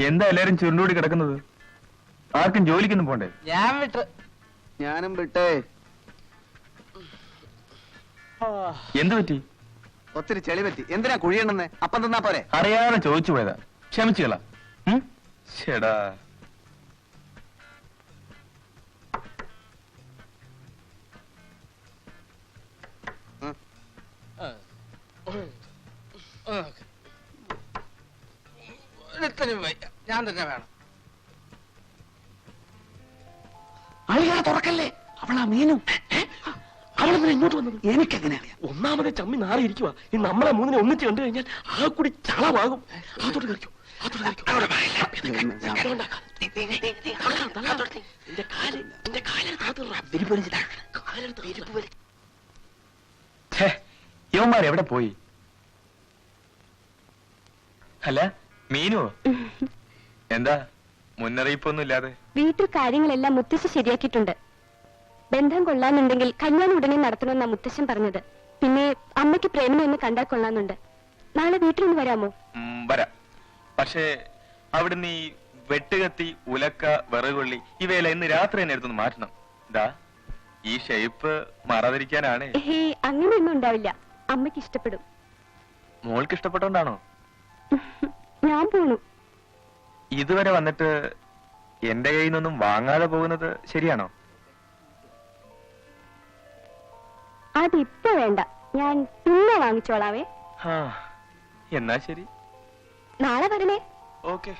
എന്താ എല്ലാരും ചുരുണ്ടുകൂടി കിടക്കുന്നത്? ആർക്കും ജോലിക്കൊന്നും പോണ്ടേ? ഞാനും വിട്ടേ. എന്ത് പറ്റി? ഒത്തിരി ചെളി പറ്റി. എന്തിനാ കുഴിയണെന്ന്? അപ്പം തന്നാ പോരെ? അറിയാതെ ചോദിച്ചു പോയതാ, ക്ഷമിച്ചുകളാ. ചേടാ, ഞാൻ തന്നെ വേണം. അളിയാ തുറക്കല്ലേ, അവളാ മീനും. അവളെന്തിനാ ഇങ്ങോട്ട് വന്നത്? എനിക്കെങ്ങനെ അറിയാം? ഒന്നാമതെ ചമ്മി നാറിയിരിക്കുക. ഈ നമ്മളെ മൂന്നിനെ ഒന്നിച്ച് കണ്ടു കഴിഞ്ഞാൽ ആ കൂടി ചളവാകും. അതോട്ട് കളിക്കും. യവന്മാരെവിടെ പോയി? അല്ല മീനുവോ? എന്താ മുന്നറിയിപ്പൊന്നും ഇല്ലാതെ? വീട്ടിൽ കാര്യങ്ങളെല്ലാം മുത്തശ്ശി ശരിയാക്കിയിട്ടുണ്ട്. ബന്ധം കൊള്ളാന്നുണ്ടെങ്കിൽ കല്യാണം ഉടനെ നടത്തണമെന്നാ മുത്തശ്ശൻ പറഞ്ഞത്. പിന്നെ അമ്മയ്ക്ക് പ്രേമനെ ഒന്ന് കണ്ടാൽ കൊള്ളാന്നുണ്ട്. നാളെ വീട്ടിലൊന്ന് വരാമോ? വരാം. പക്ഷേ അവിടുന്ന് ഈ വെട്ടുകത്തി, ഉലക്ക, വിറകുള്ളി ഇവയെല്ലാം ഇന്ന് രാത്രി തന്നെ എടുത്തൊന്ന് മാറ്റണം. ഇതാ ഈ ഷേപ്പ് മാറാതിരിക്കാനാണ്. അങ്ങനെയൊന്നും ഉണ്ടാവില്ല. അമ്മയ്ക്ക് ഇഷ്ടപ്പെടും. മോൾക്ക് ഇഷ്ടപ്പെട്ടോണ്ടാണോ? ഞാൻ പോണു. ഇതുവരെ വന്നിട്ട് എന്റെ കയ്യിൽ നിന്നൊന്നും വാങ്ങാതെ പോകുന്നത് ശരിയാണോ? അതിപ്പോ വേണ്ട, ഞാൻ പിന്നെ വാങ്ങിച്ചോളാവേ. എന്നാ ശരി, നാളെ വരണേ. ഓക്കെ.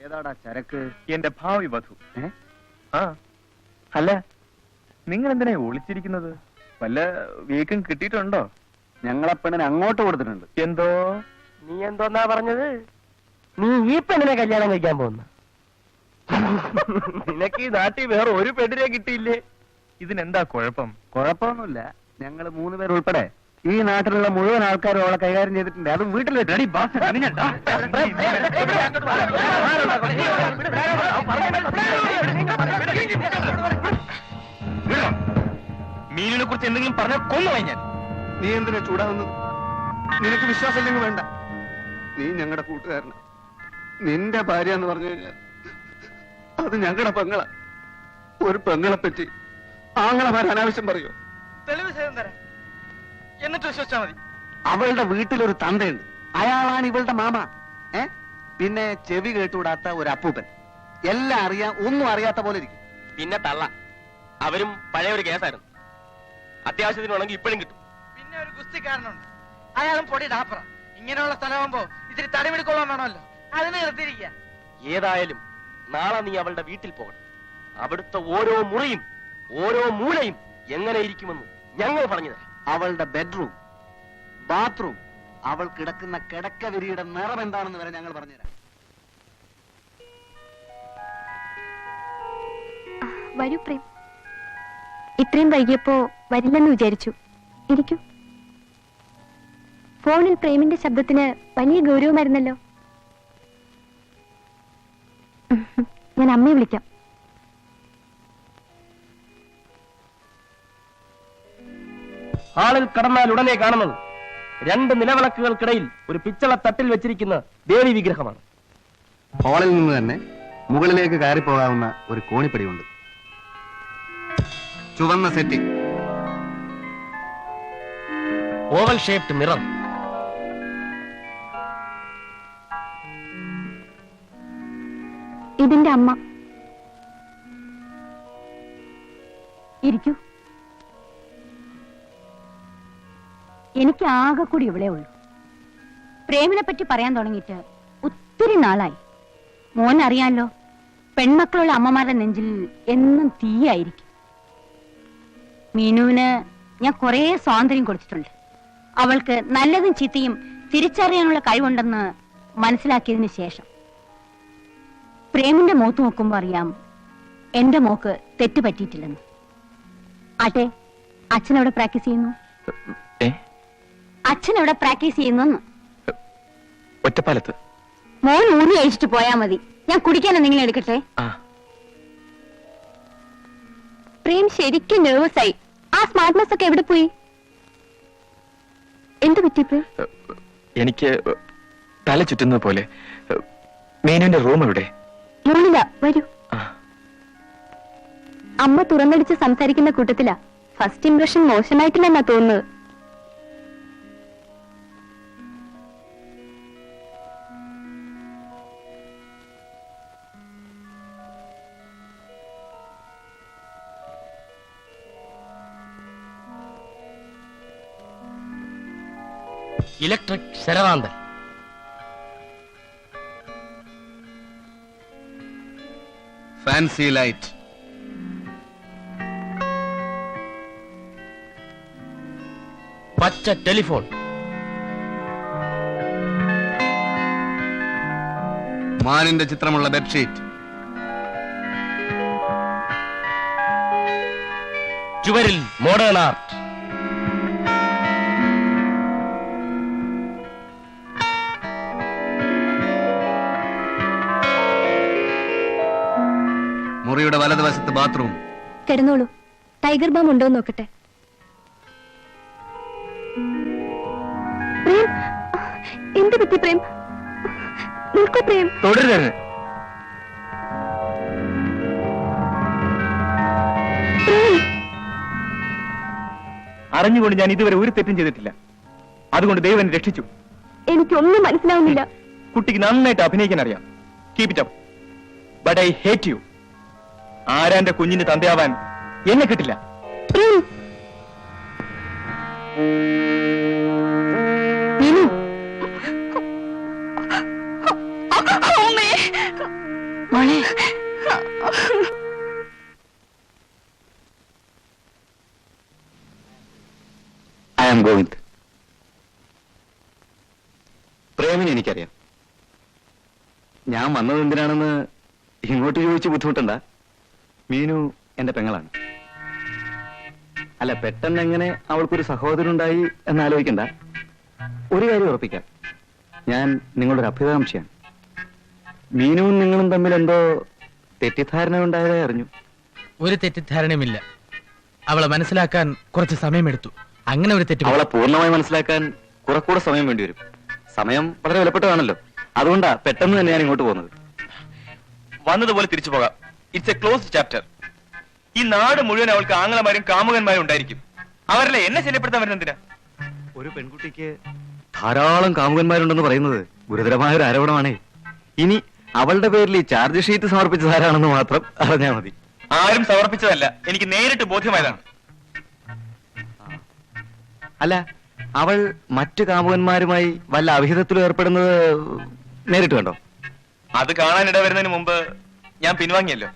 ഏതാടാ ചരക്ക്? എന്റെ ഭാവി വധു. അല്ല, നിങ്ങൾ എന്തിനാ ഒളിച്ചിരിക്കുന്നത്? വല്ല വീക്കും കിട്ടിയിട്ടുണ്ടോ? ഞങ്ങളെ പെണ്ണിന് അങ്ങോട്ട് കൊടുത്തിട്ടുണ്ട്. എന്തോ? നീ എന്തോന്നാ പറഞ്ഞത്? നീ ഈ പെണ്ണിനെ കല്യാണം കഴിക്കാൻ പോകുന്ന? നിനക്ക് ഈ നാട്ടിൽ വേറെ ഒരു പെണ്ണിനെ കിട്ടിയില്ലേ? ഇതിനെന്താ കുഴപ്പം? കുഴപ്പമൊന്നുമില്ല. ഞങ്ങൾ 3 പേർ ഉൾപ്പെടെ ഈ നാട്ടിലുള്ള മുഴുവൻ ആൾക്കാരും അവളെ കൈകാര്യം ചെയ്തിട്ടുണ്ട്. അതും വീട്ടിൽ വെച്ച്. മീനിനെ കുറിച്ച് എന്തെങ്കിലും പറഞ്ഞാൽ കൊന്നുപോയി ഞാൻ. നീ എന്തിനാ ചൂടാവുന്നത്? നിനക്ക് വിശ്വാസം ഇല്ലെങ്കിൽ വേണ്ട. നീ ഞങ്ങളുടെ കൂട്ടുകാരന്. നിന്റെ ഭാര്യ എന്ന് പറഞ്ഞു കഴിഞ്ഞാൽ അത് ഞങ്ങളുടെ പെങ്ങളാ. ഒരു പെങ്ങളെ പറ്റി ആങ്ങളമാർ അനാവശ്യം പറയോ? തെളിവ് ചെയ്തും തരാം, എന്നിട്ട് വിശ്വസിച്ചാ മതി. അവളുടെ വീട്ടിലൊരു തന്തയുണ്ട്. അയാളാണ് ഇവളുടെ മാമ. പിന്നെ ചെവി കേട്ടുകൂടാത്ത ഒരു അപ്പൂപ്പൻ. എല്ലാം അറിയാം, ഒന്നും അറിയാത്ത പോലെ ഇരിക്കും. പിന്നെ തള്ള. അവരും പഴയ ഒരു കേസായിരുന്നു. അത്യാവശ്യത്തിന് വേണമെങ്കിൽ ഇപ്പോഴും കിട്ടും. പിന്നെ ഒരു ഗുസ്തിക്കാരനുണ്ട്, അയാളും പൊടി ഡാപ്പറ. ഇങ്ങനെയുള്ള സ്ഥലമാകുമ്പോ ഇത്തിരി തടിപിടിക്കൊള്ളാൻ വേണമല്ലോ, അതിന് നിർത്തിയിരിക്കുക. ഏതായാലും നാളെ നീ അവളുടെ വീട്ടിൽ പോകണം. അവിടുത്തെ ഓരോ മുറിയും ഓരോ മൂലയും എങ്ങനെ ഇരിക്കുമെന്ന് ഞങ്ങൾ പറഞ്ഞുതരാം. അവളുടെ ബെഡ്റൂം, ബാത്റൂം, അവൾ കിടക്കുന്ന കിടക്ക വിരിയുടെ നിറം എന്താണെന്ന് വരെ ഞങ്ങൾ പറഞ്ഞുതരാം. വരൂ പ്രേം. ഇത്രയും വൈകിയപ്പോ വരില്ലെന്ന് വിചാരിച്ചു. ഇരിക്കൂ. ഫോണിൽ പ്രേമിന്റെ ശബ്ദത്തിന് വലിയ ഗൗരവമായിരുന്നല്ലോ. ഞാൻ അമ്മയെ വിളിക്കാം. ഹാളിൽ കടന്നാൽ ഉടനെ കാണുന്നത് 2 നിലവിളക്കുകൾക്കിടയിൽ ഒരു പിച്ചള തട്ടിൽ വെച്ചിരിക്കുന്ന ദേവി വിഗ്രഹമാണ്. ഹാളിൽ നിന്ന് തന്നെ മുകളിലേക്ക് കയറിപ്പോകാവുന്ന ഒരു കോണിപ്പടിയുണ്ട്. ചുവന്ന സെറ്റിംഗ്, ഓവൽ ഷേപ്ഡ് മിറർ, ഇതിന്റെ അമ്മ. ഇരിക്കൂ. എനിക്ക് ആകെ കൂടി ഇവിടെ ഉള്ളൂ. പ്രേമിനെ പറ്റി പറയാൻ തുടങ്ങിയിട്ട് ഒത്തിരി നാളായി. മോൻ അറിയാലോ, പെൺമക്കളുള്ള അമ്മമാരുടെ നെഞ്ചിൽ എന്നും തീയായിരിക്കും. മീനുവിന് ഞാൻ കുറേ സ്വാതന്ത്ര്യം കൊടുത്തിട്ടുണ്ട്. അവൾക്ക് നല്ലതും ചീത്തയും തിരിച്ചറിയാനുള്ള കഴിവുണ്ടെന്ന് മനസ്സിലാക്കിയതിന് ശേഷം പ്രേമിന്റെ മുഖത്ത് നോക്കുമ്പോ അറിയാം എന്റെ മോക്ക് തെറ്റ് പറ്റിയിട്ടില്ലെന്ന്. ആട്ടെ, അച്ഛൻ എവിടെ പ്രാക്ടീസ് ചെയ്യുന്നു? അച്ഛൻ എവിടെ പ്രാക്ടീസ് ചെയ്യുന്നു? ഒറ്റപ്പാലത്ത്. മോൻ ഊണി കഴിച്ചിട്ട് പോയാ മതി. ഞാൻ കുടിക്കാൻ എന്തെങ്കിലും എടുക്കട്ടെ? പ്രേം ശരിക്കും നെർവസ് ആയി. ആ സ്മാർട്ട്നെസ് ഒക്കെ എവിടെ പോയി? എന്ത് പറ്റി പ്രേം? എനിക്ക് തല ചുറ്റുന്നത് പോലെ. മീനുവിന്റെ റൂം എവിടെ? മോളില, വരൂ. ആ, അമ്മ തുറന്നടിച്ച് സംസാരിക്കുന്ന കൂട്ടത്തിലാ. ഫസ്റ്റ് ഇംപ്രഷൻ മോശമായിട്ടില്ലെന്നാ തോന്നുന്നത്. ഇലക്ട്രിക് ശരവാന്തൻ. Fancy light. പച്ച ടെലിഫോൺ. മാനിന്റെ ചിത്രമുള്ള ബെഡ്ഷീറ്റ്. ചുവരിൽ മോഡേൺ ആർട്ട്. മുറിയുടെ വലതുവശത്ത് ബാത്റൂം. കിടന്നോളൂ. ടൈഗർ ബാം ഉണ്ടോ നോക്കട്ടെ. പ്രേം, എന്ത് പറ്റി പ്രേം? നിൽക്കൂ പ്രേം. തുടരുത്. പ്രേം, അറിഞ്ഞുകൊണ്ട് ഞാൻ ഇതുവരെ ഒരു തെറ്റും ചെയ്തിട്ടില്ല. അതുകൊണ്ട് ദൈവം എന്നെ രക്ഷിച്ചു. എനിക്കൊന്നും മനസ്സിലാവുന്നില്ല. കുട്ടിക്ക് നന്നായിട്ട് അഭിനയിക്കാൻ അറിയാം. Keep it up. But I hate you. ആരാന്റെ കുഞ്ഞിന് തന്തയാവാൻ എന്നെ കിട്ടില്ല. പ്രേം, നീനു. മോളെ, ഐ ആം ഗോവിന്ദ്. പ്രേമിനെ എനിക്കറിയാം. ഞാൻ വന്നത് എന്തിനാണെന്ന് ഇങ്ങോട്ട് ചോദിച്ച് ബുദ്ധിമുട്ടണ്ട. മീനു എന്റെ പെങ്ങളാണ്. അല്ല, പെട്ടെന്ന് എങ്ങനെ അവൾക്കൊരു സഹോദരനുണ്ടായി എന്നാലോചിക്കണ്ട. ഒരു കാര്യം ഉറപ്പിക്കാം, ഞാൻ നിങ്ങളുടെ ഒരു അഭ്യുകാംക്ഷയാണ്. മീനുവും നിങ്ങളും തമ്മിൽ എന്തോ തെറ്റിദ്ധാരണ ഉണ്ടായതായി അറിഞ്ഞു. ഒരു തെറ്റിദ്ധാരണയുമില്ല. അവളെ മനസ്സിലാക്കാൻ കുറച്ച് സമയമെടുത്തു. അങ്ങനെ ഒരു തെറ്റ് അവളെ പൂർണ്ണമായി മനസ്സിലാക്കാൻ കുറെക്കൂടെ സമയം വേണ്ടി വരും. സമയം വളരെ വിലപ്പെട്ടതാണല്ലോ. അതുകൊണ്ടാ പെട്ടെന്ന് തന്നെ ഞാൻ ഇങ്ങോട്ട് പോകുന്നത്. വന്നതുപോലെ തിരിച്ചു പോകാം. It's A closed chapter. ഈ നാട് മുഴുവൻ അവൾക്ക് ആങ്ങളമാരും കാമുകന്മാരും ഉണ്ടായിരിക്കും. അവരല്ലേ എന്നെ ശല്യപ്പെടുത്താൻ വരുന്നതിനാ? ഒരു പെൺകുട്ടിക്ക് ധാരാളം കാമുകന്മാരുണ്ടെന്ന് പറയുന്നത് ഗുരുതരമായ ഒരു ആരോപണമാണേ. ഇനി അവളുടെ പേരിൽ ഈ ചാർജ് ഷീറ്റ് സമർപ്പിച്ചതാരാണെന്ന് മാത്രം അറിഞ്ഞാൽ മതി. ആരും സമർപ്പിച്ചതല്ല, എനിക്ക് നേരിട്ട് ബോധ്യമായതാണ്. അല്ല, അവൾ മറ്റു കാമുകന്മാരുമായി വല്ല അവിഹിതത്തിലും ഏർപ്പെടുന്നത് നേരിട്ട് കണ്ടോ? അത് കാണാനിട വരുന്നതിന് മുമ്പ് ഞാൻ പിൻവാങ്ങിയല്ലോ.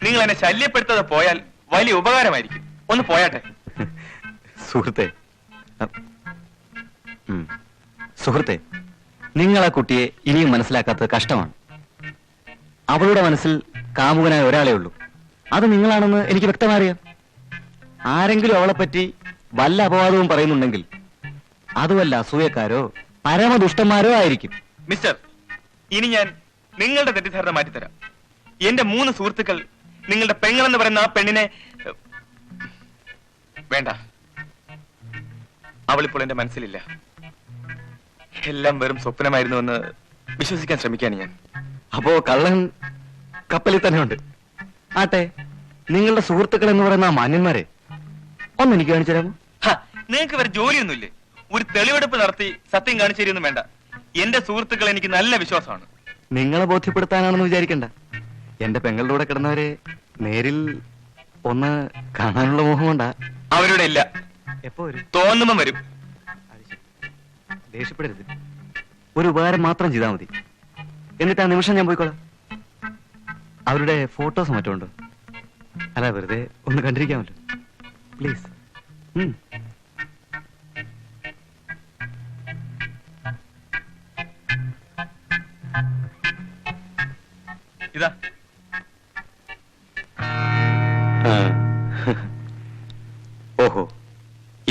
നിങ്ങൾ എന്നെ ശല്യപ്പെടുത്താതെ പോയാൽ വലിയ ഉപകാരമായിരിക്കും. ഒന്ന് പോയാട്ടെ. സുഹൃത്തെ, സുഹൃത്തെ, നിങ്ങൾ ആ കുട്ടിയെ ഇനിയും മനസ്സിലാക്കാത്തത് കഷ്ടമാണ്. അവളുടെ മനസ്സിൽ കാമുകനായ ഒരാളേ ഉള്ളൂ. അത് നിങ്ങളാണെന്ന് എനിക്ക് വ്യക്തമായി അറിയാം. ആരെങ്കിലും അവളെപ്പറ്റി വല്ല അപവാദവും പറയുന്നുണ്ടെങ്കിൽ അതുമല്ല അസൂയക്കാരോ പരമദുഷ്ടന്മാരോ ആയിരിക്കും. മിസ്റ്റർ, ഇനി ഞാൻ നിങ്ങളുടെ തെറ്റിദ്ധാരണ മാറ്റിത്തരാം. എന്റെ 3 സുഹൃത്തുക്കൾ നിങ്ങളുടെ പെങ്ങളെന്ന് പറയുന്ന ആ പെണ്ണിനെ വേണ്ട. അവളിപ്പോൾ എന്റെ മനസ്സിലില്ല. എല്ലാം വെറും സ്വപ്നമായിരുന്നുവെന്ന് വിശ്വസിക്കാൻ ശ്രമിക്കാൻ ഞാൻ. അപ്പോ കള്ളൻ കപ്പലിൽ തന്നെ ഉണ്ട്. ആട്ടെ, നിങ്ങളുടെ സുഹൃത്തുക്കൾ എന്ന് പറയുന്ന ആ മാന്യന്മാരെ ഒന്ന് എനിക്ക് കാണിച്ചു തരാമോ? നിങ്ങൾക്ക് വേറെ ജോലിയൊന്നുമില്ലേ? ഒരു തെളിവെടുപ്പ് നടത്തി സത്യം കാണിച്ചു തരുമൊന്നും വേണ്ട. എന്റെ സുഹൃത്തുക്കൾ എനിക്ക് നല്ല വിശ്വാസമാണ്. നിങ്ങളെ ബോധ്യപ്പെടുത്താനാണെന്ന് വിചാരിക്കണ്ട. എന്റെ പെങ്ങളുടെ കൂടെ കിടന്നവരെ നേരിൽ ഒന്ന് കാണാനുള്ള മോഹം കൊണ്ടാ. അവരുടെ ഇല്ല. എപ്പോ വരും? തോന്നുമ്പം വരും. ദേഷ്യപ്പെടരുത്. ഒരു ഉപകാരം മാത്രം ചെയ്താൽ മതി. എന്നിട്ട് ആ നിമിഷം ഞാൻ പോയിക്കോളാം. അവരുടെ ഫോട്ടോസ് മറ്റോ ഉണ്ടോ? അല്ല, വെറുതെ ഒന്ന് കണ്ടിരിക്കാമല്ലോ. പ്ലീസ്. ഇതാ. ഓഹോ,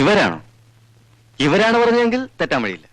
ഇവരാണോ? ഇവരാണ് പറഞ്ഞെങ്കിൽ തെറ്റാൻ വഴിയില്ല.